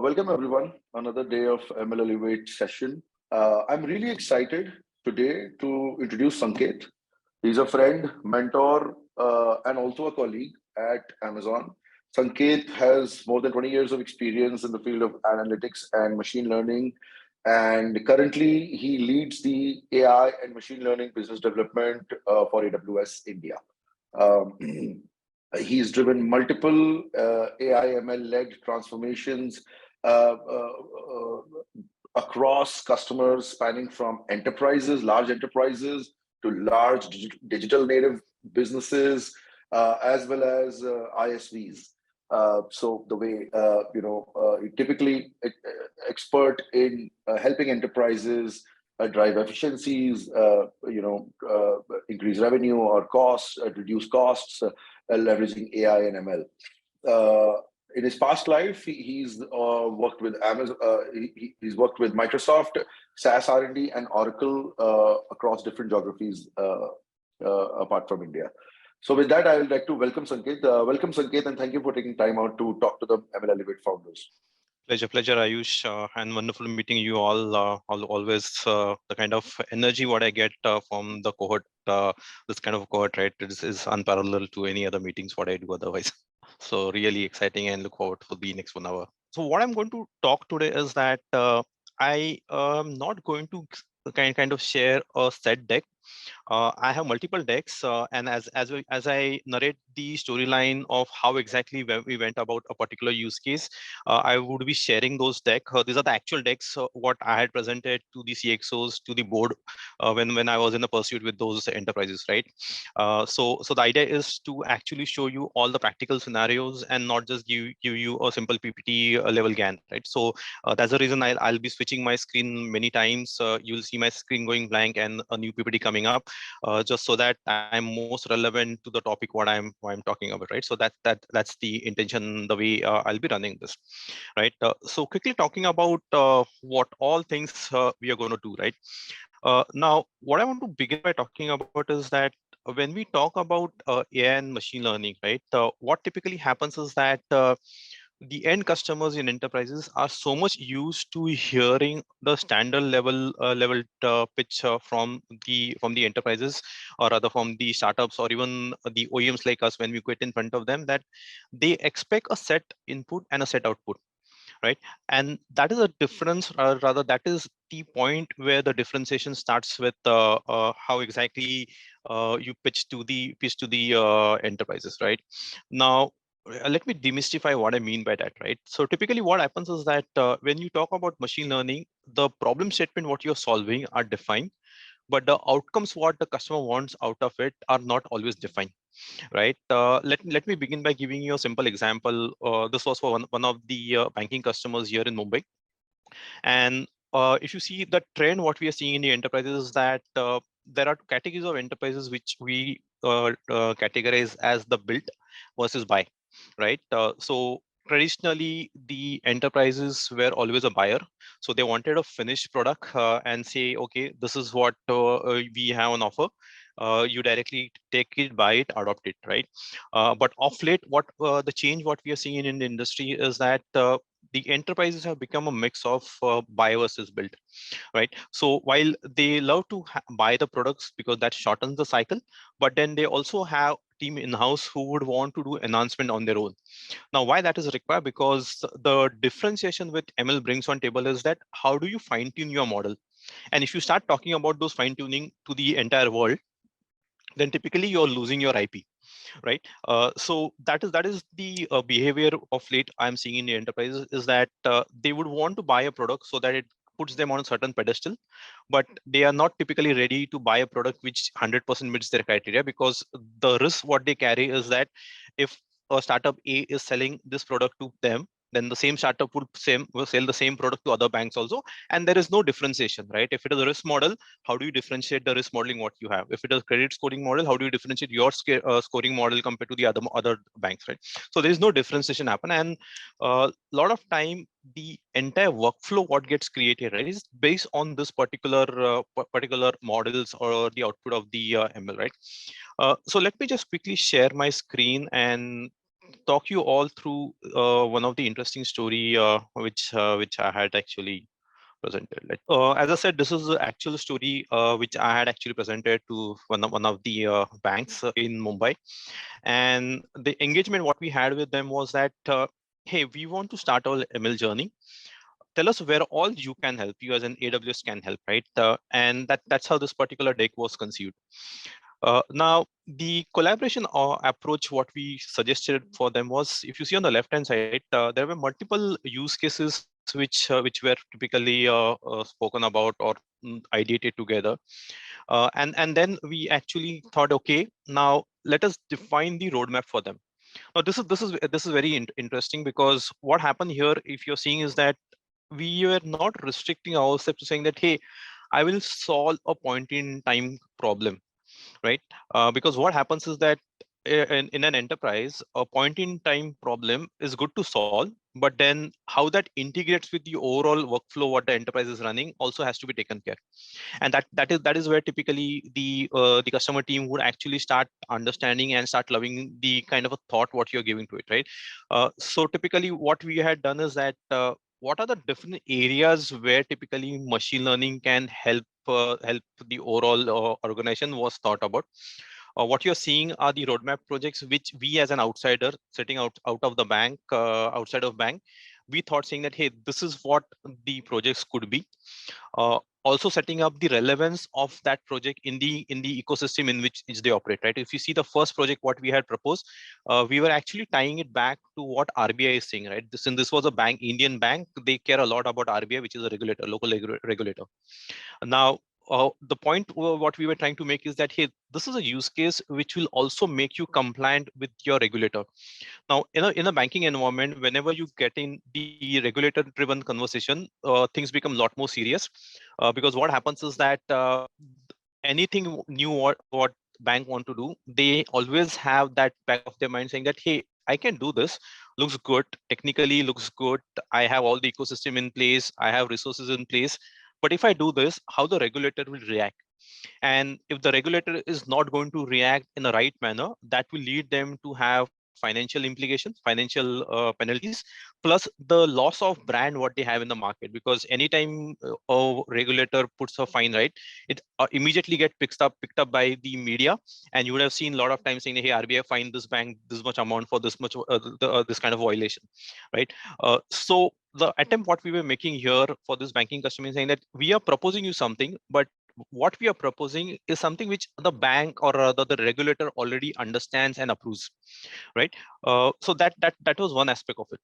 Welcome everyone. Another day of ML Elevate session. I'm really excited today to introduce Sanket. He's a friend, mentor, and also a colleague at Amazon. Sanket has more than 20 years of experience in the field of analytics and machine learning. And currently, he leads the AI and machine learning business development for AWS India. Um, he's driven multiple AI ML led transformations uh, uh, uh, across customers spanning from enterprises, large enterprises, to large digital native businesses, as well as ISVs. So the way typically expert in helping enterprises drive efficiencies, increase revenue or costs, reduce costs, leveraging AI and ML. In his past life, he's worked with Amazon. He's worked with Microsoft, SaaS R&D, and Oracle across different geographies apart from India. So with that, I would like to welcome Sanket. Welcome, Sanket, and thank you for taking time out to talk to the ML Elevate founders. Pleasure, Ayush, and wonderful meeting you all. Always the kind of energy what I get from the cohort, this kind of cohort, right, is unparalleled to any other meetings what I do otherwise. So really exciting, and look forward for the next 1 hour. So what I'm going to talk today is that I am not going to kind of share a set deck. I have multiple decks, and as I narrate the storyline of how exactly we went about a particular use case, I would be sharing those decks. These are the actual decks what I had presented to the CXOs, to the board when I was in the pursuit with those enterprises, right? So the idea is to actually show you all the practical scenarios and not just give you a simple PPT level GAN, right? So that's the reason I'll be switching my screen many times. You'll see my screen going blank and a new PPT coming up, just so that I'm most relevant to the topic what I'm talking about, right? So that's the intention, the way I'll be running this, right? So quickly talking about what all things we are going to do, right? Now, what I want to begin by talking about is that when we talk about AI and machine learning, right? What typically happens is that the end customers in enterprises are so much used to hearing the standard level pitch from the enterprises, or rather from the startups, or even the OEMs like us. When we get in front of them, that they expect a set input and a set output, right? And that is a difference, or rather that is the point where the differentiation starts with how exactly you pitch to the enterprises, right? Now, let me demystify what I mean by that, right? So typically what happens is that when you talk about machine learning, the problem statement what you're solving are defined, but the outcomes what the customer wants out of it are not always defined, right? Let me begin by giving you a simple example. This was for one of the banking customers here in Mumbai. And if you see the trend, what we are seeing in the enterprises is that there are two categories of enterprises which we categorize as the build versus buy, right? So traditionally, the enterprises were always a buyer. So they wanted a finished product and say, okay, this is what we have on offer. You directly take it, buy it, adopt it, right? But of late, what the change what we are seeing in the industry is that the enterprises have become a mix of buy versus build, right? So while they love to buy the products because that shortens the cycle, but then they also have team in-house who would want to do enhancement on their own. Now, why that is required? Because the differentiation with ML brings on table is that how do you fine tune your model? And if you start talking about those fine tuning to the entire world, then typically you're losing your IP, right? So that is the behavior of late I'm seeing in the enterprises, is that they would want to buy a product so that it puts them on a certain pedestal, but they are not typically ready to buy a product which 100% meets their criteria, because the risk what they carry is that if a startup A is selling this product to them, then the same startup will sell the same product to other banks also, and there is no differentiation, right? If it is a risk model, how do you differentiate the risk modeling what you have? If it is credit scoring model, how do you differentiate your scoring model compared to the other banks, right? So there is no differentiation happen, and a lot of time the entire workflow what gets created, right, is based on this particular models or the output of the ML, right? So let me just quickly share my screen and talk you all through one of the interesting story which I had actually presented. As I said, this is the actual story which I had actually presented to one of the banks in Mumbai, and the engagement what we had with them was that, hey, we want to start our ML journey. Tell us where all you can help. You as an AWS can help, right? And that's how this particular deck was conceived. Now, the collaboration approach, what we suggested for them was, if you see on the left-hand side, there were multiple use cases which were typically spoken about or ideated together. And then we actually thought, okay, now let us define the roadmap for them. Now, this is very interesting, because what happened here, if you're seeing, is that we were not restricting ourselves to saying that, hey, I will solve a point in time problem, right? Because what happens is that in an enterprise, a point in time problem is good to solve, but then how that integrates with the overall workflow what the enterprise is running also has to be taken care. And that is where typically the customer team would actually start understanding and start loving the kind of a thought what you're giving to it, right? So typically what we had done is that, what are the different areas where typically machine learning can help the overall organization was thought about. What you're seeing are the roadmap projects which we as an outsider sitting out of the bank, outside of bank, we thought, saying that, hey, this is what the projects could be. Also setting up the relevance of that project in the ecosystem in which they operate, right? If you see the first project what we had proposed, we were actually tying it back to what RBI is saying, right? This was a bank, Indian bank, they care a lot about RBI, which is a regulator, local regulator. Now, the point what we were trying to make is that, hey, this is a use case which will also make you compliant with your regulator. Now, in a banking environment, whenever you get in the regulator-driven conversation, things become a lot more serious, because what happens is that, anything new what bank want to do, they always have that back of their mind saying that, hey, I can do this, looks good, technically looks good, I have all the ecosystem in place, I have resources in place, but if I do this, how the regulator will react? And if the regulator is not going to react in the right manner, that will lead them to have financial implications, financial penalties, plus the loss of brand what they have in the market. Because anytime a regulator puts a fine, right, it immediately get picked up by the media, and you would have seen a lot of times saying, hey, RBI fined this bank this much amount for this much this kind of violation, right? So the attempt what we were making here for this banking customer is saying that we are proposing you something, but what we are proposing is something which the bank or rather the regulator already understands and approves, right? So that was one aspect of it.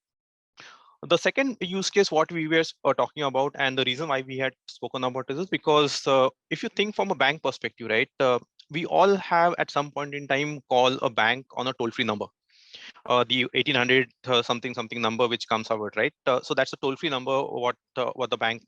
The second use case what we were talking about, and the reason why we had spoken about this is because, if you think from a bank perspective, right, we all have at some point in time call a bank on a toll-free number, the 1800 something number which comes out, right? So that's a toll-free number what the bank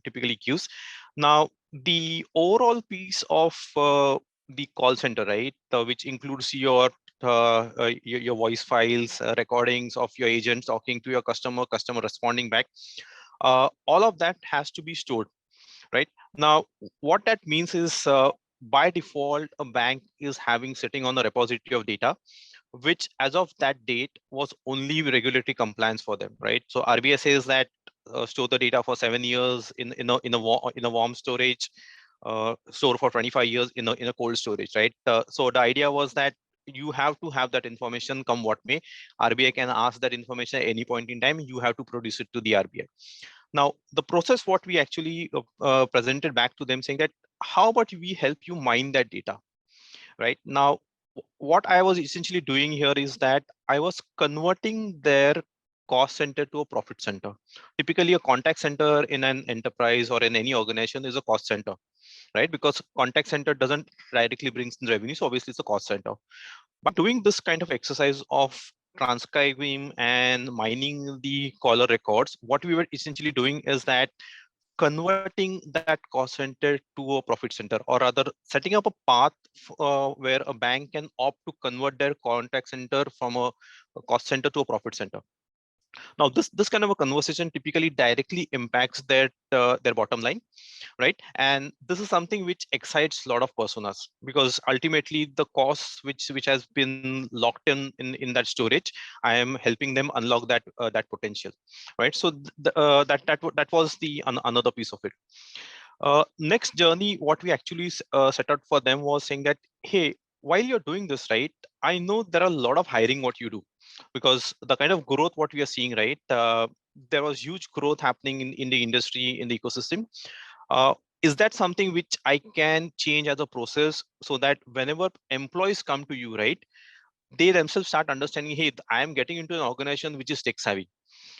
typically gives. Now, the overall piece of the call center, right, which includes your voice files, recordings of your agent talking to your customer responding back, all of that has to be stored, right? Now, what that means is, by default, a bank is having sitting on a repository of data, which as of that date was only regulatory compliance for them, right? So RBI says that, store the data for 7 years in a warm storage, store for 25 years in a cold storage, right? So the idea was that you have to have that information come what may. RBI can ask that information at any point in time. You have to produce it to the RBI. Now, the process what we actually presented back to them, saying that, how about we help you mine that data, right? Now, what I was essentially doing here is that I was converting their cost center to a profit center. Typically, a contact center in an enterprise or in any organization is a cost center, right? Because contact center doesn't directly brings in revenue, so obviously it's a cost center. By doing this kind of exercise of transcribing and mining the caller records, what we were essentially doing is that converting that cost center to a profit center, or rather setting up a path where a bank can opt to convert their contact center from a cost center to a profit center. Now, this kind of a conversation typically directly impacts their bottom line, right? And this is something which excites a lot of personas, because ultimately the costs which has been locked in that storage, I am helping them unlock that potential, right? So that was the another piece of it. Next journey, what we actually set out for them was saying that, hey, while you're doing this, right, I know there are a lot of hiring what you do, because the kind of growth what we are seeing, right, there was huge growth happening in the industry, in the ecosystem. uh, is that something which I can change as a process, so that whenever employees come to you, right, they themselves start understanding, hey, I am getting into an organization which is tech savvy.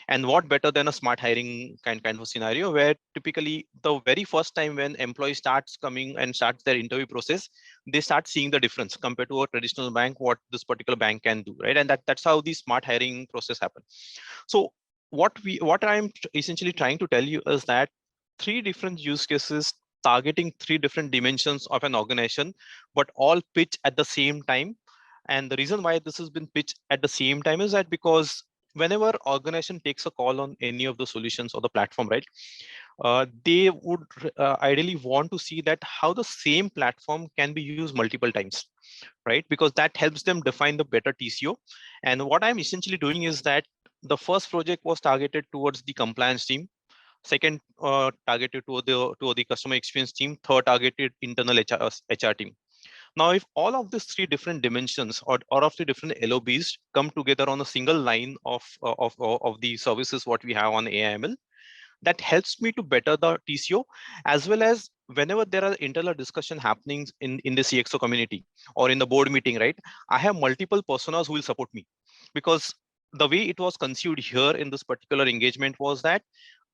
And what better than a smart hiring kind of scenario, where typically the very first time when employee starts coming and starts their interview process, they start seeing the difference compared to a traditional bank, what this particular bank can do, right? And that's how the smart hiring process happens. So what I'm essentially trying to tell you is that three different use cases targeting three different dimensions of an organization, but all pitch at the same time. And the reason why this has been pitched at the same time is that because whenever organization takes a call on any of the solutions or the platform, right, they would ideally want to see that how the same platform can be used multiple times, right? Because that helps them define the better TCO. And what I'm essentially doing is that the first project was targeted towards the compliance team, second targeted to the customer experience team, third targeted internal HR team. Now, if all of these three different dimensions or of the different LOBs come together on a single line of the services what we have on AIML, that helps me to better the TCO, as well as whenever there are internal discussion happenings in the CXO community or in the board meeting, right? I have multiple personas who will support me, because the way it was conceived here in this particular engagement was that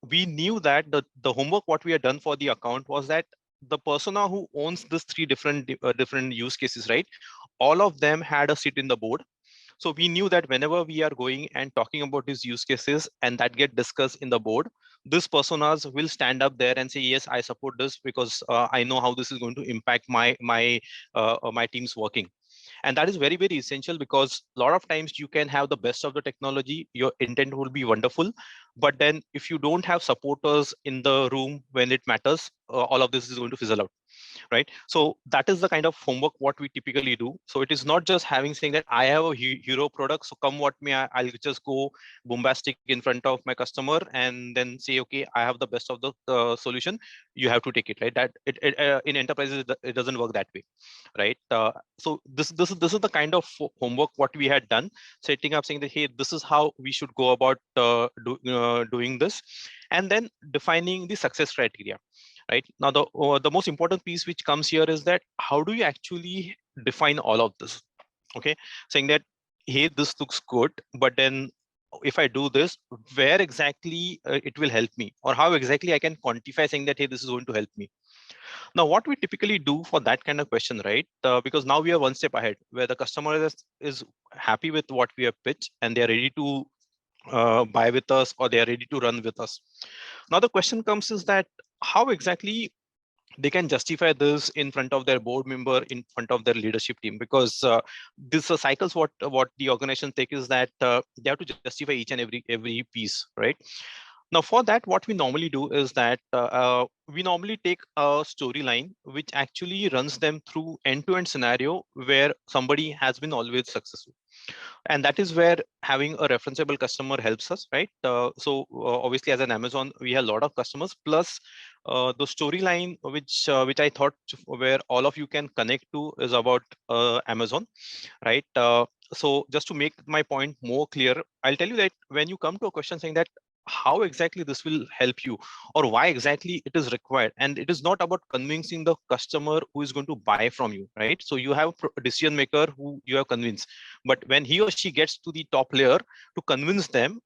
we knew that the homework what we had done for the account was that the persona who owns this three different use cases, right, all of them had a seat in the board. So we knew that whenever we are going and talking about these use cases and that get discussed in the board, these personas will stand up there and say, yes, I support this, because I know how this is going to impact my team's working. And that is very, very essential, because a lot of times you can have the best of the technology, your intent will be wonderful, but then if you don't have supporters in the room when it matters, all of this is going to fizzle out, right? So that is the kind of homework what we typically do. So it is not just having saying that I have a hero product, so come what may, I'll just go bombastic in front of my customer and then say, okay, I have the best of the solution, you have to take it, right? That in enterprises it doesn't work that way, right? So this is the kind of homework what we had done, setting up saying that, hey, this is how we should go about doing this, and then defining the success criteria. Right now, the most important piece which comes here is that how do you actually define all of this? Okay, saying that, hey, this looks good, but then if I do this, where exactly it will help me, or how exactly I can quantify saying that, hey, this is going to help me. Now, what we typically do for that kind of question, right? Because now we are one step ahead, where the customer is happy with what we have pitched and they are ready to buy with us, or they are ready to run with us. Now, the question comes is that how exactly they can justify this in front of their board member, in front of their leadership team, because this cycles what the organization take is that they have to justify each and every piece, right? Now, for that, what we normally do is that we normally take a storyline which actually runs them through end-to-end scenario where somebody has been always successful. And that is where having a referenceable customer helps us, right? So obviously, as an Amazon, we have a lot of customers, plus the storyline which I thought where all of you can connect to is about Amazon, right? So just to make my point more clear, I'll tell you that when you come to a question saying that how exactly this will help you, or why exactly it is required, and it is not about convincing the customer who is going to buy from you, right? So you have a decision maker who you have convinced, but when he or she gets to the top layer to convince them,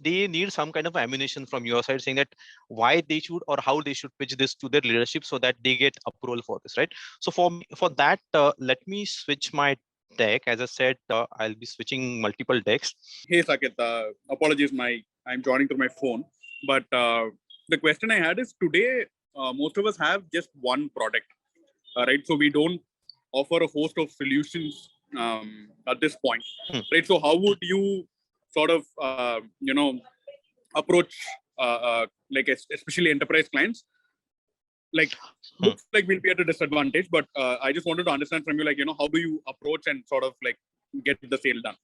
they need some kind of ammunition from your side saying that why they should or how they should pitch this to their leadership so that they get approval for this, right? So for me, for that, let me switch my deck. As I said, I'll be switching multiple decks. Hey Saket, apologies, I'm joining through my phone, but the question I had is today most of us have just one product, right? So we don't offer a host of solutions at this point, right? So how would you sort of approach like especially enterprise clients? Like looks like we'll be at a disadvantage, but I just wanted to understand from you, like, how do you approach and sort of like get the sale done?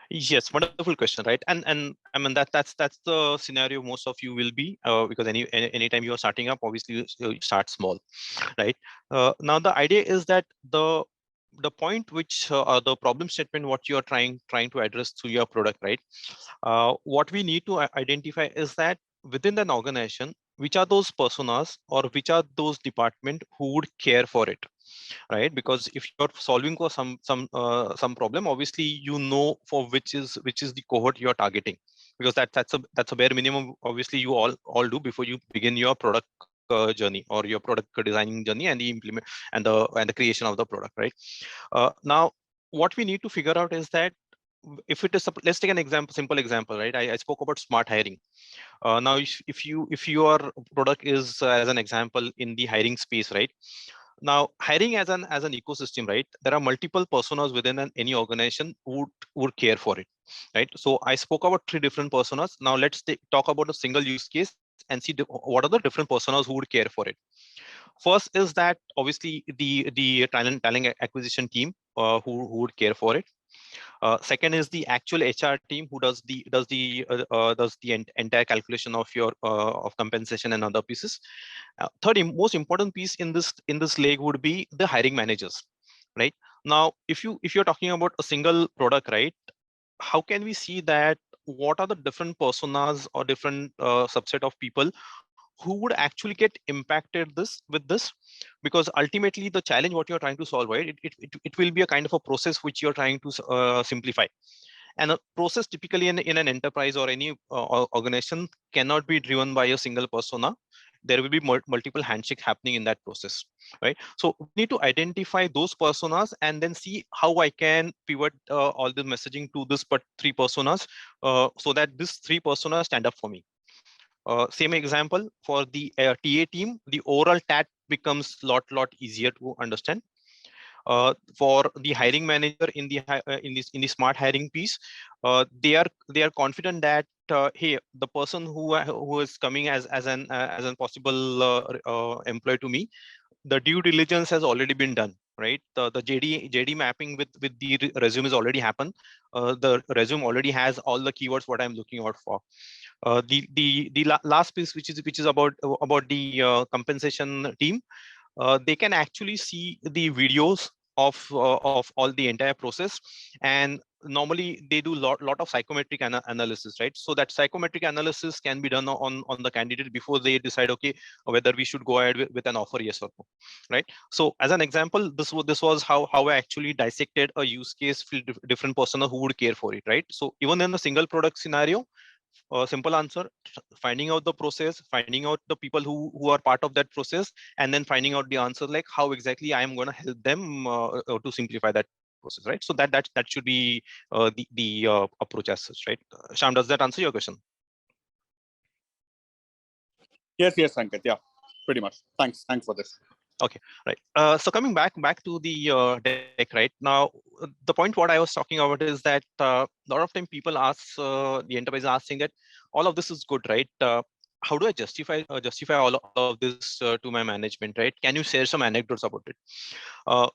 Yes, wonderful question, right? And I mean that's the scenario most of you will be, because anytime you are starting up, obviously you start small, right? Now the idea is that the point which the problem statement what you are trying to address through your product, right? What we need to identify is that within an organization, which are those personas or which are those department who would care for it, right? Because if you're solving for some problem, obviously you know for which is the cohort you're targeting, because that's a bare minimum obviously you all do before you begin your product journey or your product designing journey and the implement and the creation of the product, right? Now what we need to figure out is that if it is, let's take an example, simple example, right? I spoke about smart hiring. Now if your product is as an example in the hiring space, right? Now hiring as an ecosystem, right? There are multiple personas within any organization who would care for it, right? So I spoke about 3 different personas. Now let's talk about a single use case and see what are the different personas who would care for it. First is that obviously the talent acquisition team who would care for it. Second is the actual HR team who does the entire calculation of your of compensation and other pieces. Third, most important piece in this leg would be the hiring managers, right? Now, if you're talking about a single product, right? How can we see that? What are the different personas or different subset of people who would actually get impacted with this? Because ultimately the challenge what you're trying to solve, right, it will be a kind of a process which you're trying to simplify, and a process typically in an enterprise or any organization cannot be driven by a single persona. There will be multiple handshake happening in that process, right? So we need to identify those personas and then see how I can pivot all the messaging to this but 3 personas, so that this 3 personas stand up for me. Same example for the TA team, the overall TAT becomes lot easier to understand. For the hiring manager in the smart hiring piece, they are confident that hey, the person who is coming as an possible employee to me, the due diligence has already been done, right? The JD mapping with the resume is already happened. The resume already has all the keywords what I'm looking out for. The last piece, which is about the compensation team, they can actually see the videos of all the entire process, and normally they do lot of psychometric analysis, right? So that psychometric analysis can be done on the candidate before they decide, okay, whether we should go ahead with an offer, yes or no, right? So as an example, this was how I actually dissected a use case for different persona who would care for it, right? So even in a single product scenario, simple answer: finding out the process, finding out the people who are part of that process, and then finding out the answer, like how exactly I am going to help them to simplify that process, right? So that should be the approach as such, right? Sham, does that answer your question? Yes, Sanket. Yeah, pretty much. Thanks for this. Okay, right. So coming back to the deck, right? Now, the point what I was talking about is that a lot of time people ask, the enterprise asking that all of this is good, right? How do I justify all of this to my management, right? Can you share some anecdotes about it?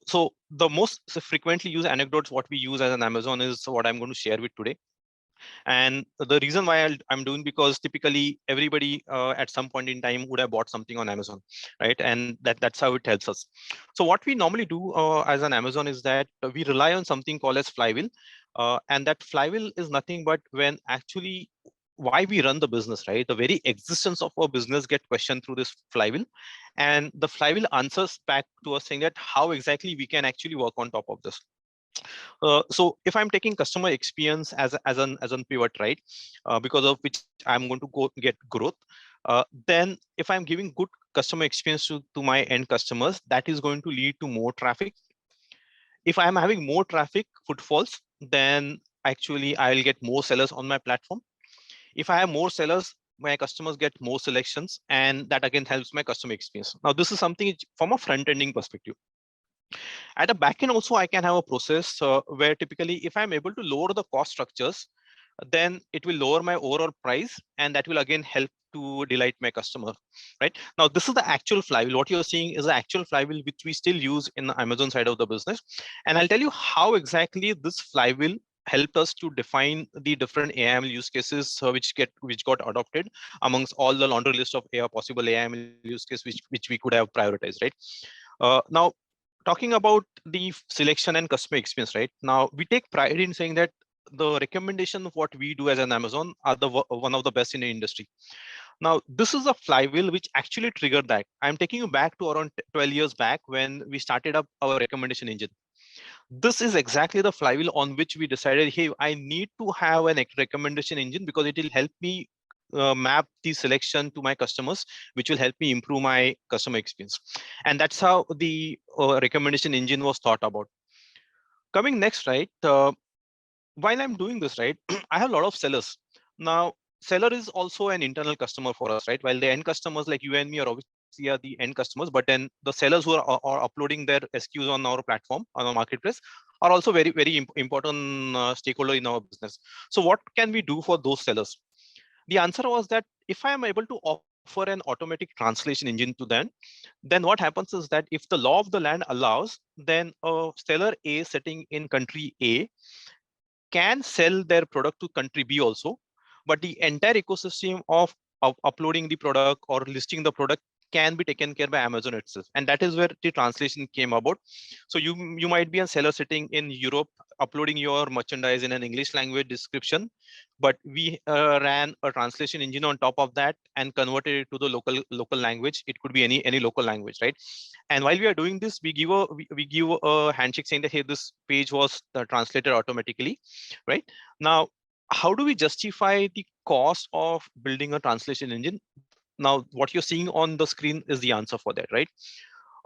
So the most frequently used anecdotes what we use as an Amazon is what I'm going to share with today. And the reason why I'm doing, because typically everybody at some point in time would have bought something on Amazon, right? And that's how it helps us. So what we normally do as an Amazon is that we rely on something called as Flywheel. And that Flywheel is nothing but when actually why we run the business, right? The very existence of our business get questioned through this Flywheel. And the Flywheel answers back to us saying that how exactly we can actually work on top of this. So if I'm taking customer experience as an pivot, right, because of which I'm going to go get growth, then if I'm giving good customer experience to my end customers, that is going to lead to more traffic. If I'm having more traffic, footfalls, then actually I'll get more sellers on my platform. If I have more sellers, my customers get more selections, and that again helps my customer experience. Now, this is something from a front-ending perspective. At a backend also, I can have a process where typically if I'm able to lower the cost structures, then it will lower my overall price, and that will again help to delight my customer, right? Now, this is the actual flywheel. What you're seeing is the actual flywheel, which we still use in the Amazon side of the business. And I'll tell you how exactly this flywheel helped us to define the different AIML use cases which got adopted amongst all the laundry list of possible AIML use case which we could have prioritized, right? Now, talking about the selection and customer experience, right? Now, we take pride in saying that the recommendation of what we do as an Amazon are one of the best in the industry. Now, this is a flywheel which actually triggered that. I'm taking you back to around 12 years back when we started up our recommendation engine. This is exactly the flywheel on which we decided, hey, I need to have a recommendation engine because it will help me map the selection to my customers, which will help me improve my customer experience. And that's how the recommendation engine was thought about. Coming next, right? While I'm doing this, right, I have a lot of sellers. Now, seller is also an internal customer for us, right? While the end customers like you and me are obviously are the end customers, but then the sellers who are uploading their SKUs on our platform, on our marketplace, are also very, very important stakeholder in our business. So what can we do for those sellers? The answer was that if I am able to offer an automatic translation engine to them, then what happens is that if the law of the land allows, then a seller A sitting in country A can sell their product to country B also, but the entire ecosystem of uploading the product or listing the product can be taken care by Amazon itself. And that is where the translation came about. So you might be a seller sitting in Europe uploading your merchandise in an English language description, but we ran a translation engine on top of that and converted it to the local language. It could be any local language, right? And while we are doing this, we give a handshake saying that, hey, this page was translated automatically, right? Now, how do we justify the cost of building a translation engine? Now, what you're seeing on the screen is the answer for that, right?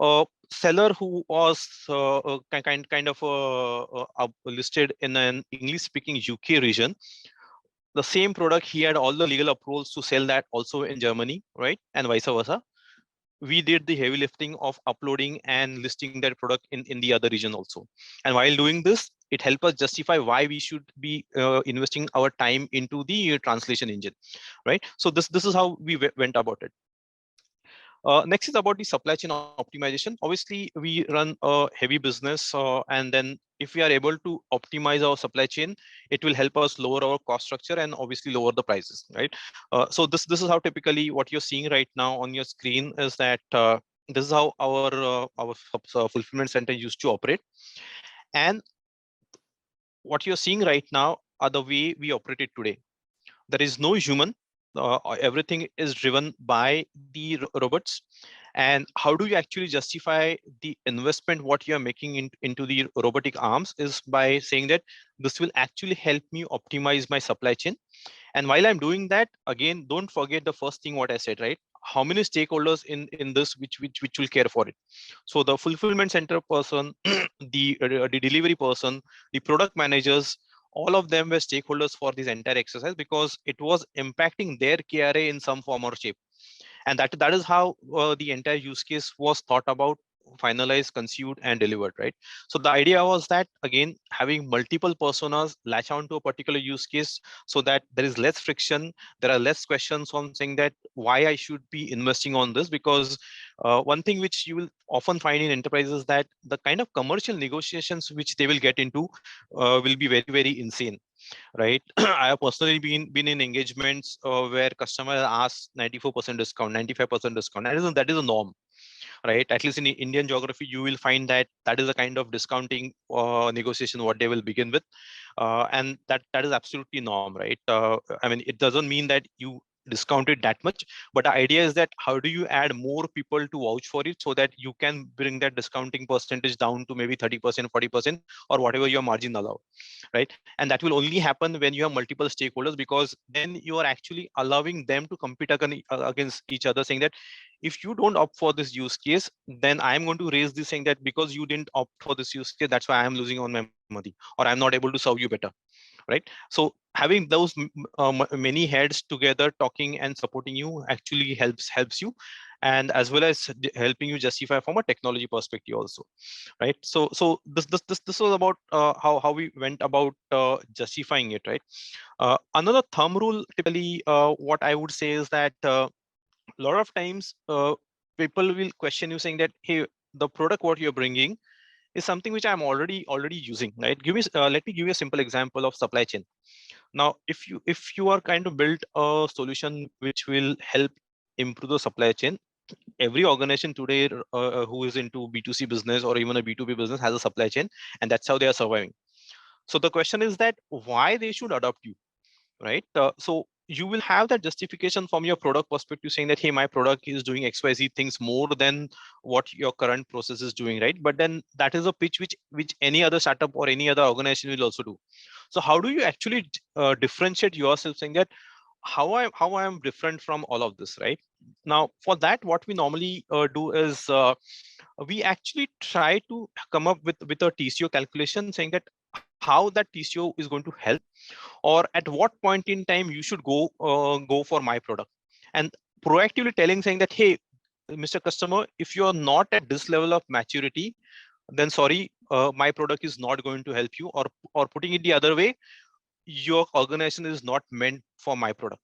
A seller who was kind of listed in an English-speaking UK region, the same product, he had all the legal approvals to sell that also in Germany, right? And vice versa. We did the heavy lifting of uploading and listing that product in the other region also. And while doing this, it helped us justify why we should be investing our time into the translation engine, right? So this is how we went about it. Next is about the supply chain optimization. Obviously, we run a heavy business, and then if we are able to optimize our supply chain, it will help us lower our cost structure and obviously lower the prices, right? So this is how typically what you're seeing right now on your screen is that this is how our fulfillment center used to operate, and what you're seeing right now are the way we operate it today. There is no human. Everything is driven by the robots. And how do you actually justify the investment what you are making into the robotic arms is by saying that this will actually help me optimize my supply chain. And while I'm doing that, again, don't forget the first thing what I said, right? How many stakeholders in this which will care for it? So the fulfillment center person, the delivery person, the product managers, all of them were stakeholders for this entire exercise because it was impacting their KRA in some form or shape. And that is how the entire use case was thought about, finalized, conceived, and delivered, right? So the idea was that, again, having multiple personas latch on to a particular use case so that there is less friction, there are less questions on saying that why I should be investing on this, because one thing which you will often find in enterprises is that the kind of commercial negotiations which they will get into will be very, very insane, right? I have personally been in engagements where customer asks 94% discount, 95% discount. That is a norm, right? At least in Indian geography, you will find that that is a kind of discounting negotiation what they will begin with, and that is absolutely norm, right? I mean, it doesn't mean that you discount it that much, but the idea is that how do you add more people to vouch for it so that you can bring that discounting percentage down to maybe 30%, 40%, or whatever your margin allow, right? And that will only happen when you have multiple stakeholders, because then you are actually allowing them to compete against each other, saying that if you don't opt for this use case, then I'm going to raise this saying that because you didn't opt for this use case, that's why I'm losing on my money, or I'm not able to serve you better, right? So having those many heads together talking and supporting you actually helps you. and as well as helping you justify from a technology perspective also, right? So this was about how we went about justifying it, right? Another thumb rule, typically, what I would say is that a lot of times people will question you saying that, hey, the product what you're bringing is something which I'm already using, right? Let me give you a simple example of supply chain. Now, if you are kind of built a solution which will help improve the supply chain, every organization today who is into B2C business or even a B2B business has a supply chain, and that's how they are surviving. So the question is that why they should adopt you, right? So you will have that justification from your product perspective saying that, hey, my product is doing XYZ things more than what your current process is doing, right? But then that is a pitch which any other startup or any other organization will also do. So how do you actually differentiate yourself saying that how I am different from all of this, right? Now, for that, what we normally do is we actually try to come up with a TCO calculation saying that how that TCO is going to help, or at what point in time you should go for my product, and proactively telling saying that, hey, Mr. Customer, if you are not at this level of maturity, then sorry, my product is not going to help you, or putting it the other way, your organization is not meant for my product.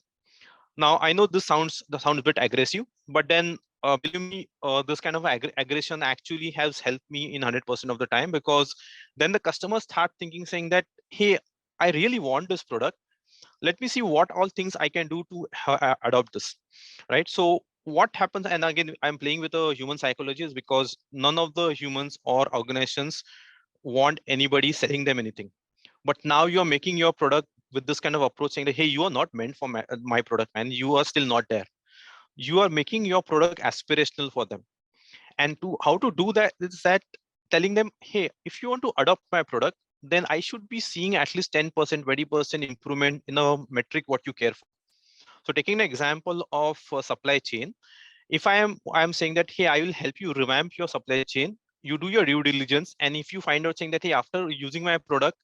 Now, I know this sounds a bit aggressive, but then believe me, this kind of aggression actually has helped me in 100% of the time, because then the customers start thinking saying that, hey, I really want this product. Let me see what all things I can do to adopt this, right? So what happens, and again, I'm playing with a human psychology, is because none of the humans or organizations want anybody selling them anything. But now you're making your product with this kind of approach saying that, hey, you are not meant for my product, and you are still not there. You are making your product aspirational for them. And to how to do that is that telling them, hey, if you want to adopt my product, then I should be seeing at least 10%, 20% improvement in a metric what you care for. So taking an example of supply chain, if I'm saying that, hey, I will help you revamp your supply chain, you do your due diligence, and if you find out saying that, hey, after using my product,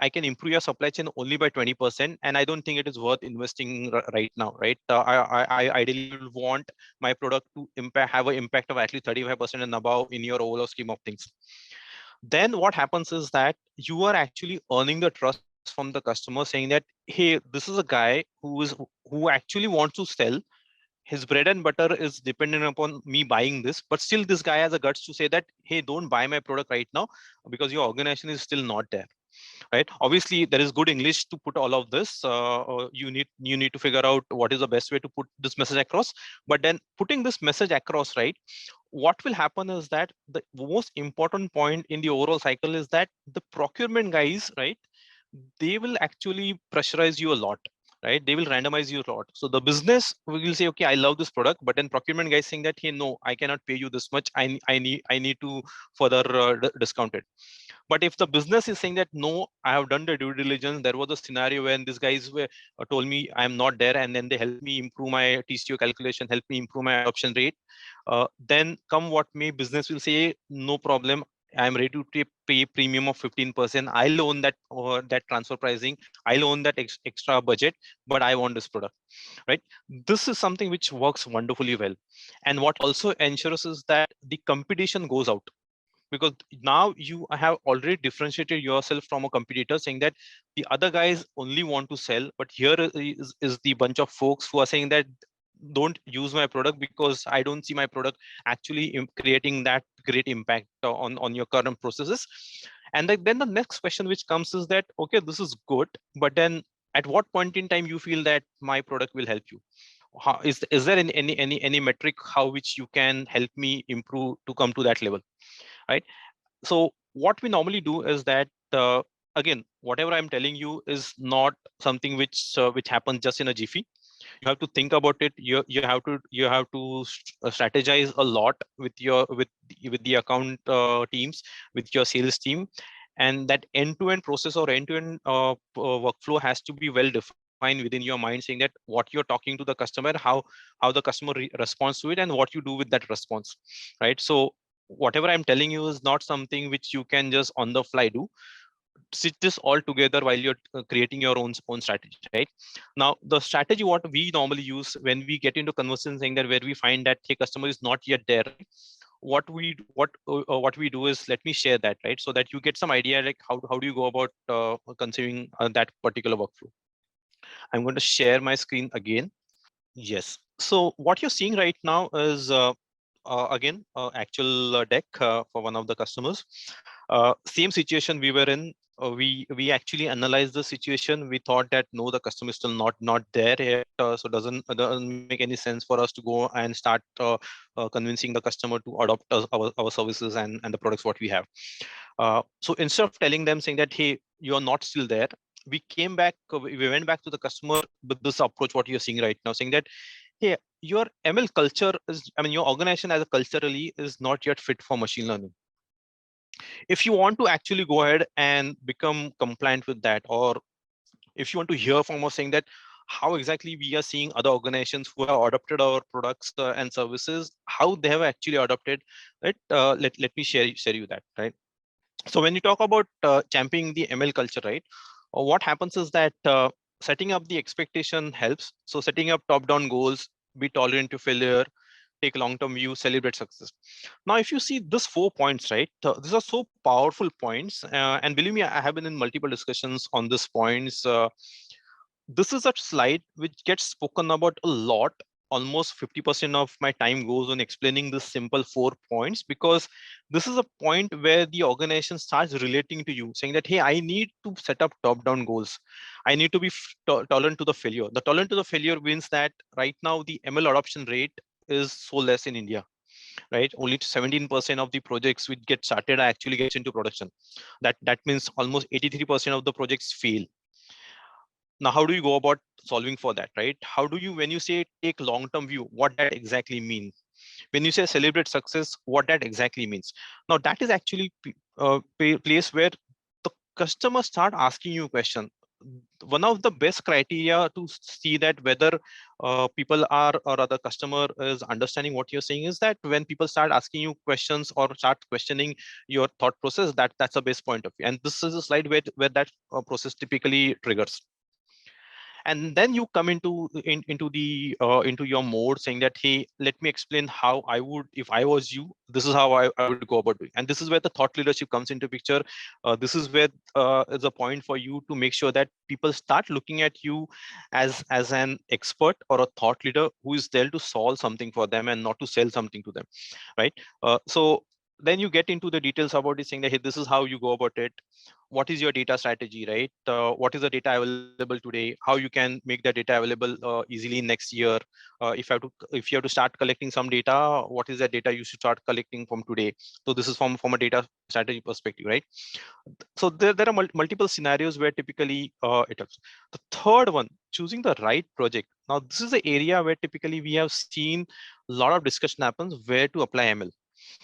I can improve your supply chain only by 20%, and I don't think it is worth investing right now, right? I ideally will want my product to have an impact of at least 35% and above in your overall scheme of things. Then what happens is that you are actually earning the trust from the customer saying that, hey, this is a guy who actually wants to sell. His bread and butter is dependent upon me buying this, but still this guy has a guts to say that, hey, don't buy my product right now because your organization is still not there, right? Obviously there is good English to put all of this. You need to figure out what is the best way to put this message across. But then putting this message across, right, what will happen is that the most important point in the overall cycle is that the procurement guys, right, they will actually pressurize you a lot, right? They will randomize you a lot. So the business will say, okay, I love this product, but then procurement guys saying that, hey, no, I cannot pay you this much. I need to further discount it. But if the business is saying that, no, I have done the due diligence, there was a scenario when these guys told me I'm not there, and then they helped me improve my TCO calculation, help me improve my adoption rate. Then come what may, business will say, no problem. I'm ready to pay premium of 15%. I'll own that transfer pricing. I'll own that extra budget, but I want this product, right? This is something which works wonderfully well. And what also ensures is that the competition goes out, because now you have already differentiated yourself from a competitor saying that the other guys only want to sell, but here is the bunch of folks who are saying that don't use my product because I don't see my product actually creating that great impact on your current processes. And then the next question which comes is that, okay, this is good, but then at what point in time you feel that my product will help you? Is there any metric how which you can help me improve to come to that level, right? So what we normally do is that, again, whatever I'm telling you is not something which happens just in a jiffy. You have to think about it. You have to strategize a lot with the account teams, with your sales team, and that end-to-end process or end-to-end workflow has to be well defined within your mind, saying that what you're talking to the customer, how the customer responds to it, and what you do with that response, right? So whatever I'm telling you is not something which you can just on the fly do. stitch this all together while you're creating your own strategy, right? Now, the strategy what we normally use when we get into conversations saying that where we find that the customer is not yet there, right? What we do is, let me share that, right? So that you get some idea like how do you go about conceiving that particular workflow. I'm going to share my screen again. Yes. So what you're seeing right now is again actual deck for one of the customers. Same situation we were in. We actually analyzed the situation. We thought that no, the customer is still not there yet, so doesn't make any sense for us to go and start convincing the customer to adopt our services and the products what we have. So instead of telling them saying that hey, you are not still there, we came back. We went back to the customer with this approach what you're seeing right now, saying that hey, your ML culture is, I mean, your organization as a culturally is not yet fit for machine learning. If you want to actually go ahead and become compliant with that, or if you want to hear from us saying that how exactly we are seeing other organizations who have adopted our products and services, how they have actually adopted it, let me share you that, right? So when you talk about championing the ML culture, right, what happens is that setting up the expectation helps. So setting up top-down goals, be tolerant to failure, take long-term view, celebrate success. Now, if you see these 4 points, right, these are so powerful points. And believe me, I have been in multiple discussions on these points. This is a slide which gets spoken about a lot. Almost 50% of my time goes on explaining this simple 4 points, because this is a point where the organization starts relating to you, saying that, hey, I need to set up top-down goals. I need to be tolerant to the failure. The tolerant to the failure means that right now the ML adoption rate is so less in India, right? Only 17% of the projects which get started actually gets into production. That means almost 83% of the projects fail. Now, how do you go about solving for that, right? How do you, when you say take long-term view, what that exactly means? When you say celebrate success, what that exactly means? Now, that is actually place where the customers start asking you a question. One of the best criteria to see that whether people are, or other customer is understanding what you're saying, is that when people start asking you questions or start questioning your thought process, that's the best point of view. And this is a slide where that process typically triggers. And then you come into the into your mode saying that, hey, let me explain how I would, if I was you, this is how I would go about doing. And this is where the thought leadership comes into picture. This is where is a point for you to make sure that people start looking at you as an expert or a thought leader who is there to solve something for them and not to sell something to them, right? So then you get into the details about it, saying that, hey, this is how you go about it. What is your data strategy, right? What is the data available today? How you can make that data available easily next year? If you have to start collecting some data, what is that data you should start collecting from today? So this is from a data strategy perspective, right? So there are multiple scenarios where typically it helps. The third one, choosing the right project. Now, this is the area where typically we have seen a lot of discussion happens where to apply ML.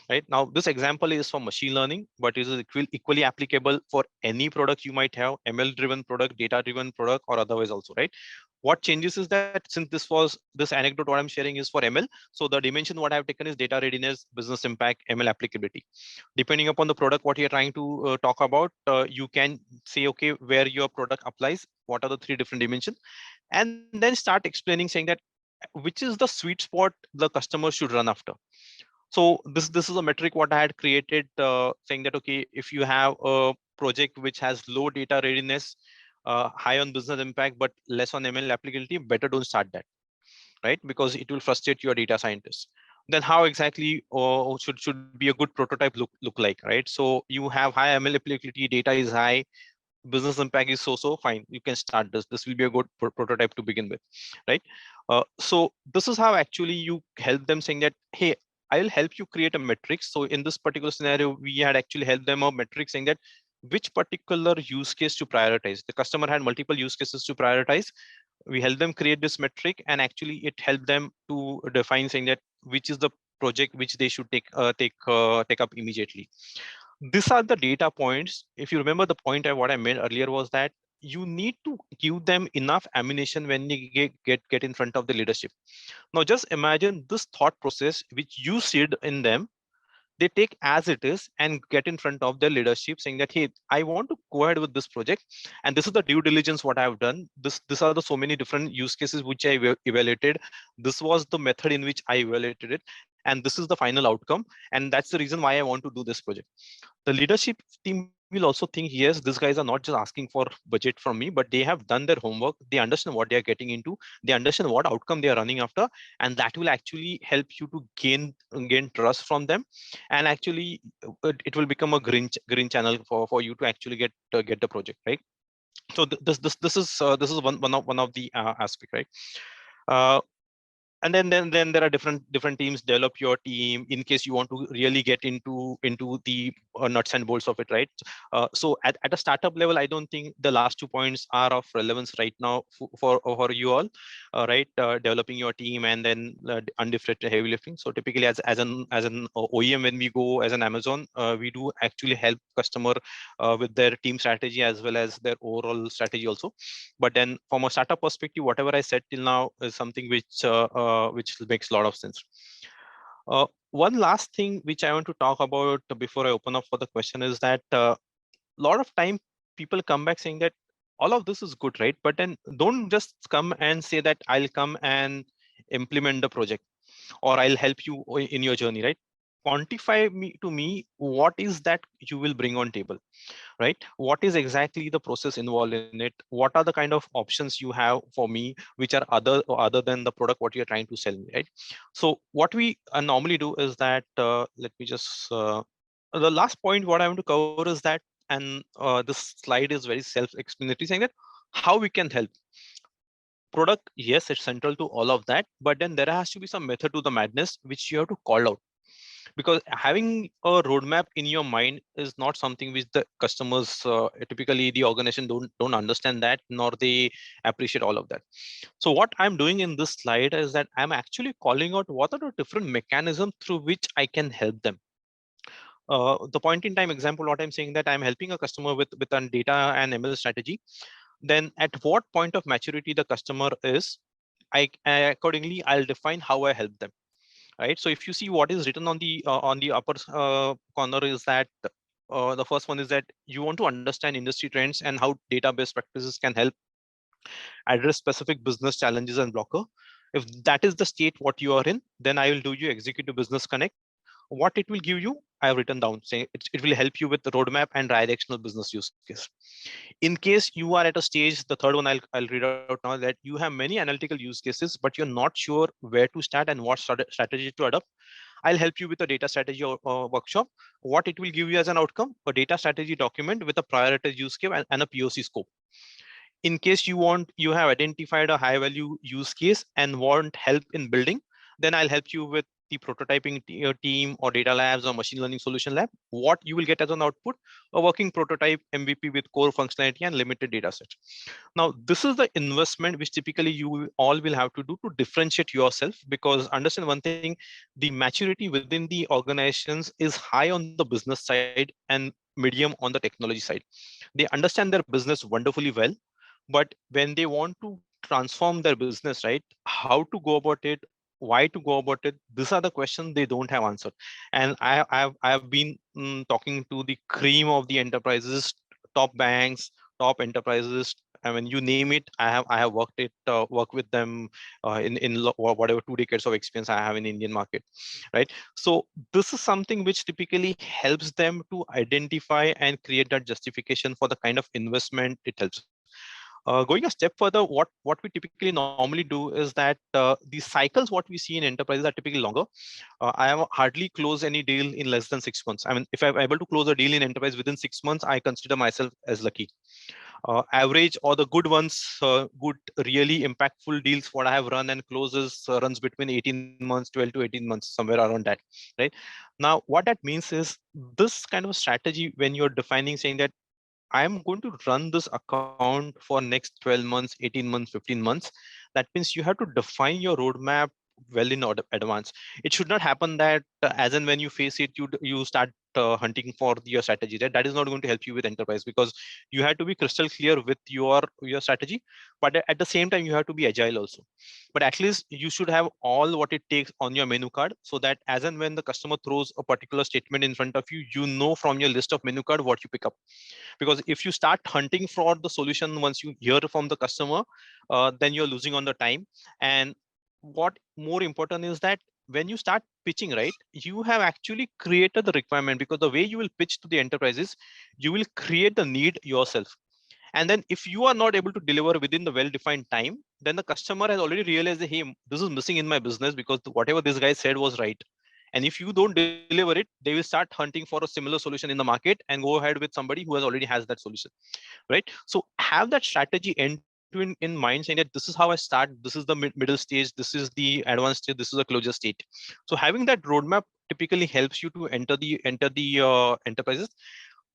Right now, this example is for machine learning, but it is equally applicable for any product you might have, ML-driven product, data-driven product, or otherwise also, right? What changes is that since this anecdote what I'm sharing is for ML, so the dimension what I've taken is data readiness, business impact, ML applicability. Depending upon the product what you're trying to talk about, you can say, okay, where your product applies, what are the 3 different dimensions, and then start explaining saying that which is the sweet spot the customer should run after. So this is a metric what I had created, saying that, okay, if you have a project which has low data readiness, high on business impact, but less on ML applicability, better don't start that, right? Because it will frustrate your data scientists. Then how exactly should be a good prototype look like, right? So you have high ML applicability, data is high, business impact is so fine. You can start this. This will be a good prototype to begin with, right? So this is how actually you help them, saying that, hey, I'll help you create a metric. So in this particular scenario, we had actually helped them a metric saying that which particular use case to prioritize. The customer had multiple use cases to prioritize. We helped them create this metric, and actually it helped them to define saying that which is the project which they should take up immediately. These are the data points. If you remember the point what I made earlier was that you need to give them enough ammunition when you get in front of the leadership. Now just imagine this thought process which you seed in them they take as it is and get in front of their leadership saying that, hey, I want to go ahead with this project, and this is the due diligence what I've done. These are the so many different use cases which I evaluated. This was the method in which I evaluated it, and this is the final outcome, and that's the reason why I want to do this project. The leadership team will also think, yes, these guys are not just asking for budget from me, but they have done their homework. They understand what they are getting into. They understand what outcome they are running after, and that will actually help you to gain trust from them. And actually, it will become a green channel for you to actually get the project, right? So this is one of the aspect, right? Uh, and then there are different teams. Develop your team in case you want to really get into the nuts and bolts of it, right? So at a startup level, I don't think the last 2 points are of relevance right now for you all, right? Developing your team and then undifferentiated heavy lifting. So typically as an OEM, when we go as an Amazon, we do actually help customer with their team strategy as well as their overall strategy also. But then from a startup perspective, whatever I said till now is something which makes a lot of sense. One last thing which I want to talk about before I open up for the question is that a lot of time people come back saying that all of this is good, right? But then don't just come and say that I'll come and implement the project or I'll help you in your journey, right? Quantify me what is that you will bring on table, right? What is exactly the process involved in it? What are the kind of options you have for me which are other than the product what you're trying to sell me, right? So what we normally do is that let me just the last point what I want to cover is that, and this slide is very self-explanatory, saying that how we can help. Product, yes, it's central to all of that, but then there has to be some method to the madness which you have to call out, because having a roadmap in your mind is not something which the customers typically the organization don't understand that, nor they appreciate all of that. So what I'm doing in this slide is that I'm actually calling out what are the different mechanisms through which I can help them. The point in time example, what I'm saying that I'm helping a customer with a data and ML strategy. Then at what point of maturity the customer is, I accordingly I'll define how I help them, right? So if you see what is written on the upper corner is that the first one is that you want to understand industry trends and how database practices can help address specific business challenges and blocker. If that is the state what you are in, then I will do you executive business connect. What it will give you, I have written down saying it will help you with the roadmap and directional business use case. In case you are at a stage, the third one I'll read out now, that you have many analytical use cases but you're not sure where to start and what strategy to adopt, I'll help you with a data strategy workshop. What it will give you as an outcome, a data strategy document with a prioritized use case and a POC scope. In case you have identified a high value use case and want help in building, then I'll help you with the prototyping team or data labs or machine learning solution lab. What you will get as an output, a working prototype MVP with core functionality and limited data set. Now, this is the investment which typically you all will have to do to differentiate yourself, because understand one thing, the maturity within the organizations is high on the business side and medium on the technology side. They understand their business wonderfully well, but when they want to transform their business, right, how to go about it, why to go about it, these are the questions they don't have answered. And I have been talking to the cream of the enterprises, top banks, top enterprises. I mean, you name it, I have worked with them in whatever 2 decades of experience I have in Indian market, right? So this is something which typically helps them to identify and create that justification for the kind of investment it helps. Going a step further, what we typically normally do is that the cycles what we see in enterprises are typically longer. I have hardly closed any deal in less than 6 months. I mean, if I'm able to close a deal in enterprise within 6 months, I consider myself as lucky. Average or the good ones, good, really impactful deals, what I have run and closes runs between 18 months, 12 to 18 months, somewhere around that, right? Now, what that means is this kind of strategy, when you're defining, saying that I'm going to run this account for next 12 months, 18 months, 15 months. That means you have to define your roadmap well in advance. It should not happen that as and when you face it, you start hunting for your strategy, right? That is not going to help you with enterprise, because you have to be crystal clear with your strategy, but at the same time you have to be agile also. But at least you should have all what it takes on your menu card, so that as and when the customer throws a particular statement in front of you, you know from your list of menu card what you pick up. Because if you start hunting for the solution once you hear from the customer, then you're losing on the time. And what more important is that when you start pitching, right, you have actually created the requirement, because the way you will pitch to the enterprises, you will create the need yourself. And then if you are not able to deliver within the well-defined time, then the customer has already realized that, hey, this is missing in my business, because whatever this guy said was right. And if you don't deliver it, they will start hunting for a similar solution in the market and go ahead with somebody who has already has that solution, right? So have that strategy end to end in mind, saying that this is how I start, this is the middle stage, this is the advanced stage, this is a closure state. So having that roadmap typically helps you to enter the enterprises.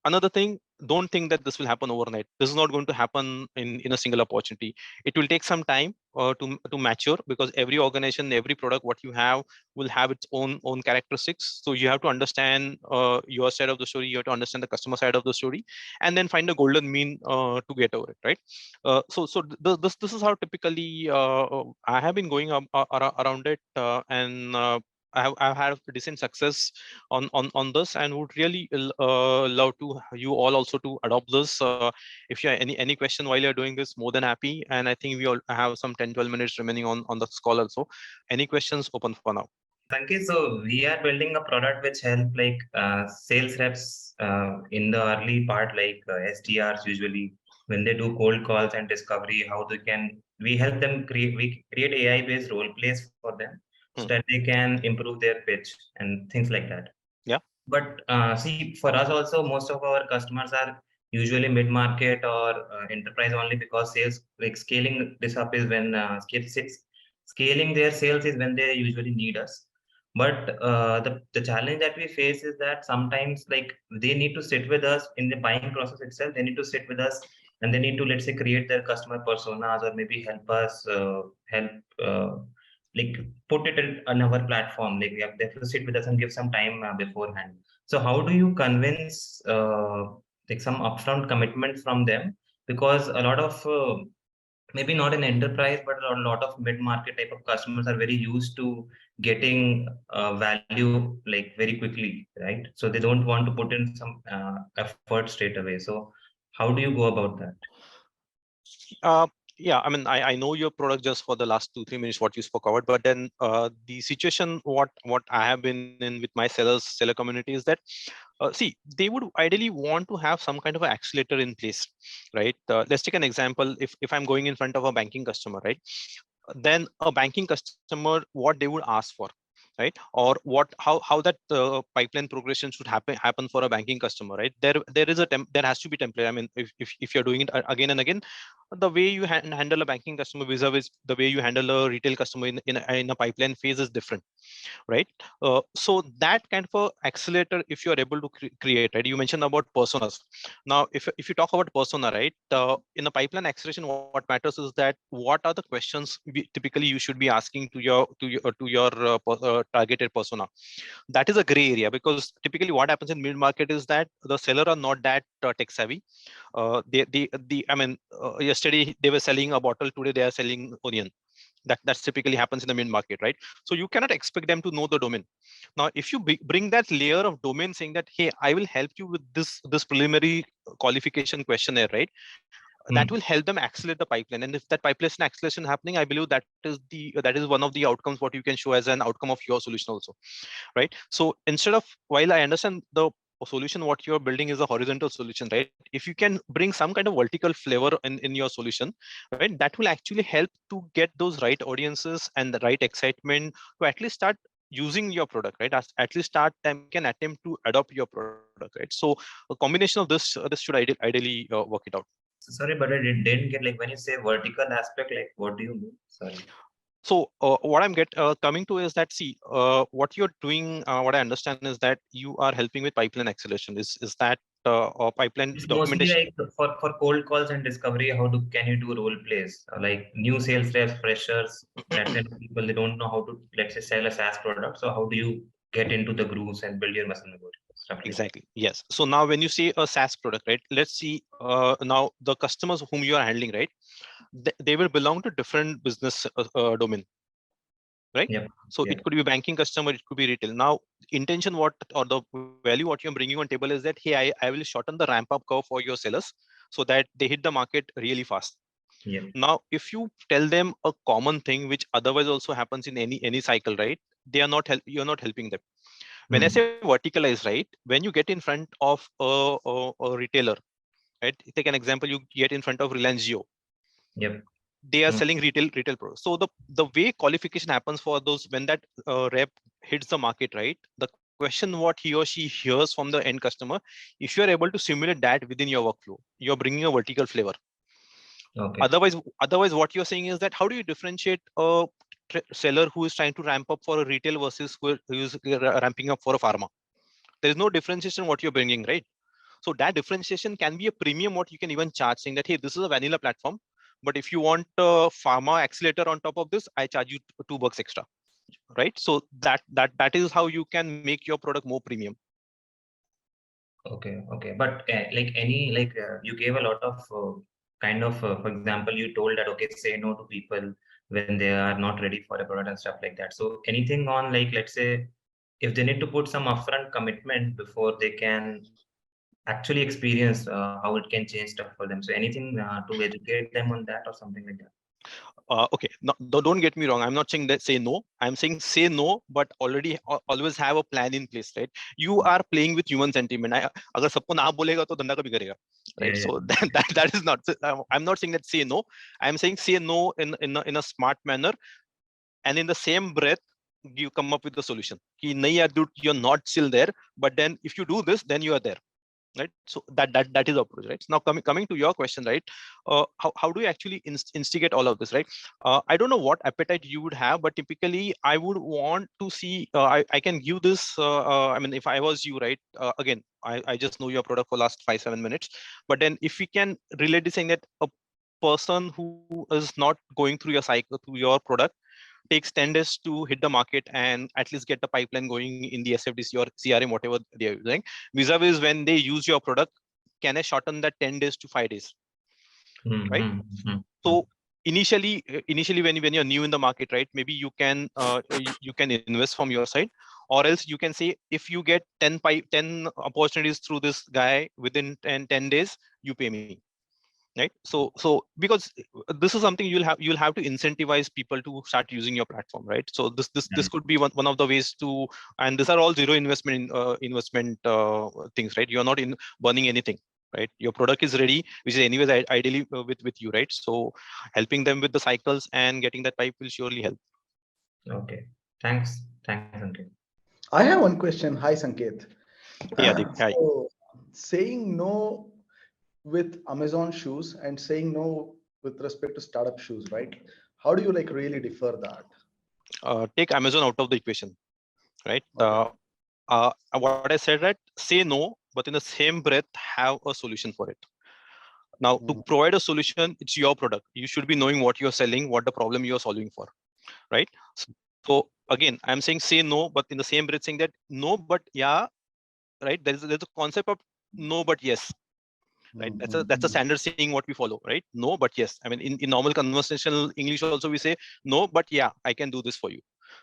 Another thing, don't think that this will happen overnight. This is not going to happen in a single opportunity. It will take some time to mature, because every organization, every product what you have will have its own characteristics. So you have to understand your side of the story, you have to understand the customer side of the story, and then find a golden mean to get over it, right? This is how typically I have been going around it, and I've had decent success on this, and would really love to you all also to adopt this. If you have any question while you're doing this, more than happy. And I think we all have some 10-12 minutes remaining on the call also. Any questions? Open for now. Sanket, so we are building a product which help like sales reps in the early part, like SDRs usually when they do cold calls and discovery, how we help them we create AI based role plays for them so that they can improve their pitch and things like that. Yeah. But see, for us also, most of our customers are usually mid market or enterprise only, because sales like scaling this up is when scaling their sales is when they usually need us. But the challenge that we face is that sometimes like they need to sit with us in the buying process itself. They need to sit with us and they need to, let's say, create their customer personas, or maybe help us like put it on our platform. Like they have to sit with us and give some time beforehand. So how do you convince like some upfront commitment from them? Because a lot of maybe not an enterprise, but a lot of mid-market type of customers are very used to getting value like very quickly, right? So they don't want to put in some effort straight away. So how do you go about that? Yeah, I mean, I know your product just for the last 2-3 minutes what you spoke about, but then the situation what I have been in with my seller community is that see, they would ideally want to have some kind of an accelerator in place, right? Let's take an example. If I'm going in front of a banking customer, right, then a banking customer, what they would ask for, right, or how that pipeline progression should happen for a banking customer, right? There has to be template. I mean, if you're doing it again and again, the way you handle a banking customer vis-a-vis the way you handle a retail customer in a pipeline phase is different, right? So that kind of a accelerator, if you are able to create, right? You mentioned about personas. Now, if you talk about persona, right, in a pipeline acceleration, what matters is that what are the questions typically you should be asking to your targeted persona. That is a gray area, because typically what happens in mid market is that the seller are not that tech savvy. I mean, yesterday they were selling a bottle, today they are selling onion. That's typically happens in the mid market, right? So you cannot expect them to know the domain. Now, if you bring that layer of domain, saying that, hey, I will help you with this preliminary qualification questionnaire, right? That will help them accelerate the pipeline. And if that pipeline acceleration happening, I believe that is one of the outcomes what you can show as an outcome of your solution also, right? So instead of, while I understand the solution what you're building is a horizontal solution, right? If you can bring some kind of vertical flavor in your solution, right, that will actually help to get those right audiences and the right excitement to at least start using your product, right? At least start them can attempt to adopt your product, right? So a combination of this should ideally work it out. Sorry, but I didn't get, like, when you say vertical aspect, like what do you mean? Sorry. So what I'm coming to is that, see, what you're doing, what I understand is that you are helping with pipeline acceleration. Is that or pipeline It's documentation? mostly like for cold calls and discovery. Can you do role plays? Like new sales reps, freshers, that kind of people, they don't know how to, let's say, sell a SaaS product. So how do you get into the grooves and build your muscle memory? stuff like Exactly. Yes. So now when you say a SaaS product, right? Let's see now the customers whom you are handling, right? They will belong to different business domain, right? Yep. So Yep. it could be a banking customer, it could be retail. Now, intention what or the value what you're bringing on table is that, hey, I will shorten the ramp up curve for your sellers so that they hit the market really fast. Yep. Now, if you tell them a common thing which otherwise also happens in any cycle, right? They are not you're not helping them. When I say verticalize, right? When you get in front of a retailer, right? Take an example, you get in front of Reliance Jio. Yep. They are selling retail products. So the way qualification happens for those, when that rep hits the market, right? The question what he or she hears from the end customer, if you are able to simulate that within your workflow, you're bringing a vertical flavor. Okay. Otherwise, what you're saying is that how do you differentiate a seller who is trying to ramp up for a retail versus who is ramping up for a pharma? There is no differentiation what you're bringing, right? So that differentiation can be a premium what you can even charge, saying that, hey, this is a vanilla platform, but if you want a pharma accelerator on top of this, I charge you $2 extra, right? So that is how you can make your product more premium. Okay. Okay. But you gave a lot of for example, you told that, okay, say no to people when they are not ready for a product and stuff like that. So anything on, like, let's say, if they need to put some upfront commitment before they can actually experience how it can change stuff for them. So anything to educate them on that or something like that? Okay, no, don't get me wrong. I'm not saying that say no. I'm saying say no, but always have a plan in place, right? You are playing with human sentiment. अगर सबको ना बोलेगा तो धंधा कभी करेगा, right? Yeah. So that is not. I'm not saying that say no. I'm saying say no in a smart manner, and in the same breath, you come up with the solution. कि नहीं यार, dude, you're not still there, but then if you do this, then you are there. Right, so that is approach, right? Now coming to your question, right? How do you actually instigate all of this, right? I don't know what appetite you would have, but typically I would want to see. I can give this. I mean, if I was you, right? Again, I just know your product for last 5-7 minutes, but then if we can relate this, saying that a person who is not going through your cycle through your product takes 10 days to hit the market and at least get the pipeline going in the SFDC or CRM, whatever they are using. Vis-a-vis when they use your product, can I shorten that 10 days to 5 days? Right? So initially when you're new in the market, right? Maybe you can invest from your side, or else you can say, if you get 10 opportunities through this guy within 10 days, you pay me. Right, so because this is something you'll have to incentivize people to start using your platform, right? So this could be one of the ways to, and these are all zero investment things, right? You're not burning anything, right? Your product is ready, which is anyways ideally with you, right? So helping them with the cycles and getting that pipe will surely help. Okay, thanks Sanket. I have one question. Hi Sanket. Yeah, hi. So, saying no with Amazon shoes and saying no with respect to startup shoes, right? How do you really differ that? Take Amazon out of the equation, right? Okay. What I said, right? Say no, but in the same breath, have a solution for it. Now, to provide a solution, it's your product. You should be knowing what you're selling, what the problem you're solving for, right? So again, I'm saying say no, but in the same breath saying that no, but yeah, right? There's a concept of no, but yes. Right, that's a standard saying what we follow, right? No, but yes. I mean, in normal conversational English also we say no, but yeah, I can do this for you,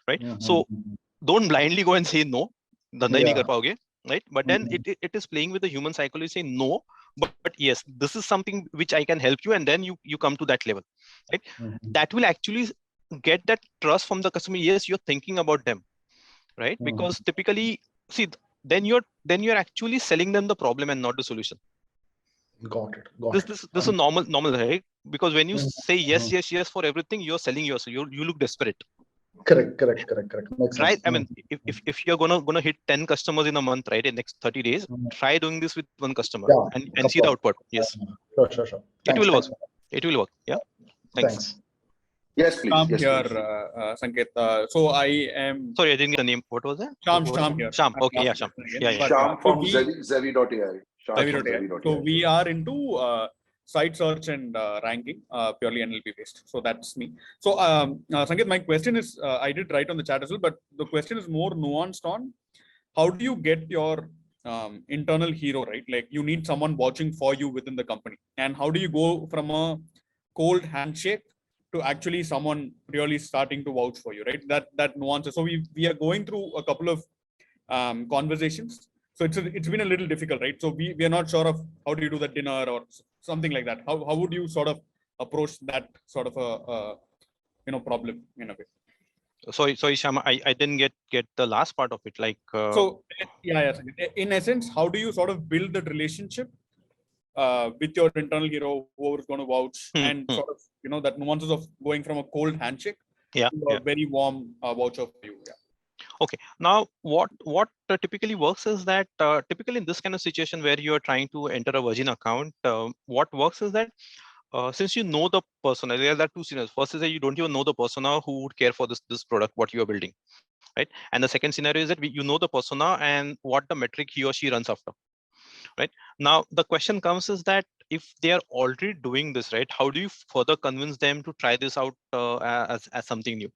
right? So don't blindly go and say no, right? But then it is playing with the human psychology, saying no, but yes, this is something which I can help you, and then you come to that level, right? That will actually get that trust from the customer. Yes, you're thinking about them, right? Because typically, see, then you're actually selling them the problem and not the solution. Got it. This is normal, right? Because when you say yes for everything, you're selling yourself. You look desperate. Correct. Makes Right? sense. I mean, if you're gonna hit 10 customers in a month, right? In next 30 days, try doing this with one customer and see the output. Yes. Sure. It will work. It will work. Yeah. Thanks. Yes, please. Shyam Yes, here, please. Sanket. So I am. Sorry, I didn't get the name. What was that? Shyam here. Sham. Okay, yeah, Sham. Yeah. Shyam from Zevi.ai. So we are into site search and ranking, purely NLP based. So that's me. So Sanket, my question is, I did write on the chat as well, but the question is more nuanced on how do you get your internal hero, right? Like you need someone watching for you within the company. And how do you go from a cold handshake to actually someone really starting to vouch for you, right? That nuances. So we are going through a couple of conversations. So it's been a little difficult, right? So we are not sure of how do you do the dinner or something like that. How would you sort of approach that sort of a problem in a way? Sorry, Shama, I didn't get the last part of it. Like, So yeah. In essence, how do you sort of build that relationship with your internal hero, whoever's going to vouch, and sort of that nuances of going from a cold handshake to a very warm voucher for you? Yeah. Okay. Now, what typically works is that typically in this kind of situation where you are trying to enter a Virgin account, what works is that since you know the persona, there are two scenarios. First is that you don't even know the persona who would care for this product, what you are building, right? And the second scenario is that you know the persona and what the metric he or she runs after, right? Now, the question comes is that if they are already doing this, right, how do you further convince them to try this out as something new?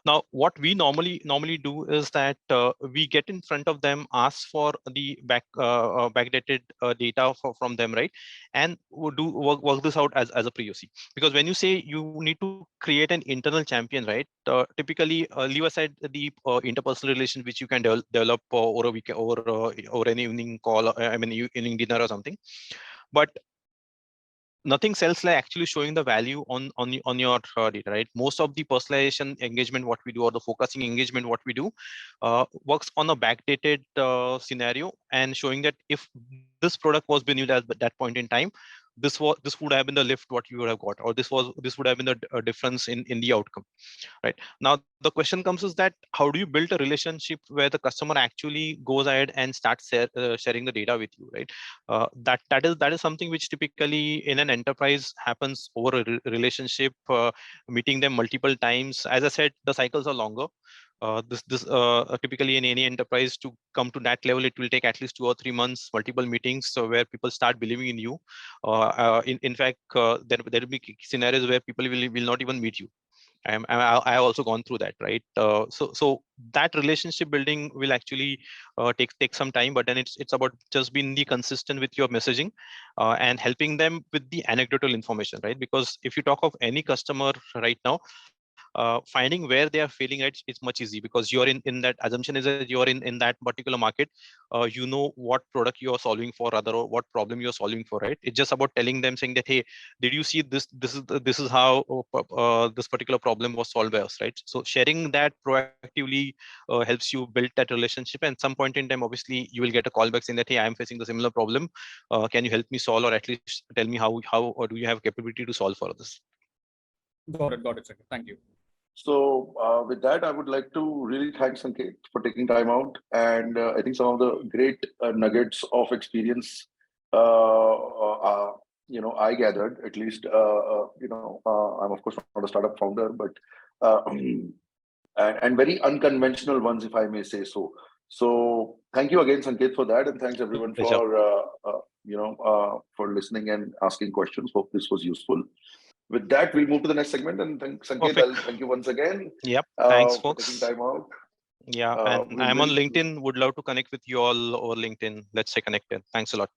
Now, what we normally do is that we get in front of them, ask for the backdated data from them, right, and we'll work this out as a POC. Because when you say you need to create an internal champion, right, typically leave aside the interpersonal relation which you can develop over a week, over an evening call, I mean evening dinner or something, but nothing sells like actually showing the value on your data, right? Most of the personalization engagement what we do, or the focusing engagement what we do, works on a backdated scenario and showing that if this product was being used at that point in time, this would have been the lift what you would have got, or this would have been the difference in the outcome, right? Now the question comes is that how do you build a relationship where the customer actually goes ahead and starts sharing the data with you, right? That is something which typically in an enterprise happens over a relationship, meeting them multiple times. As I said, the cycles are longer. This typically in any enterprise, to come to that level, it will take at least 2 or 3 months, multiple meetings, so where people start believing in you. In fact, there will be scenarios where people will not even meet you. I have also gone through that, right? So that relationship building will actually take some time, but then it's about just being consistent with your messaging and helping them with the anecdotal information, right? Because if you talk of any customer right now, finding where they are failing at, it's much easy, because you're in that assumption is that you're in that particular market. You know what product you are solving for, rather, or what problem you're solving for, right? It's just about telling them, saying that, hey, did you see this is how this particular problem was solved by us, right? So sharing that proactively helps you build that relationship, and some point in time obviously you will get a call back saying that, hey, I am facing the similar problem, can you help me solve, or at least tell me how or do you have capability to solve for this? Got it, sir. Thank you. So with that, I would like to really thank Sanket for taking time out, and I think some of the great nuggets of experience, I gathered at least. I'm of course not a startup founder, but and very unconventional ones, if I may say so. So thank you again, Sanket, for that, and thanks everyone for listening and asking questions. Hope this was useful. With that, we'll move to the next segment, and Sanket, I'll thank you once again. Yep. Thanks, for folks. taking time out. Yeah, and I'm on LinkedIn. Would love to connect with you all over LinkedIn. Let's stay connected. Thanks a lot.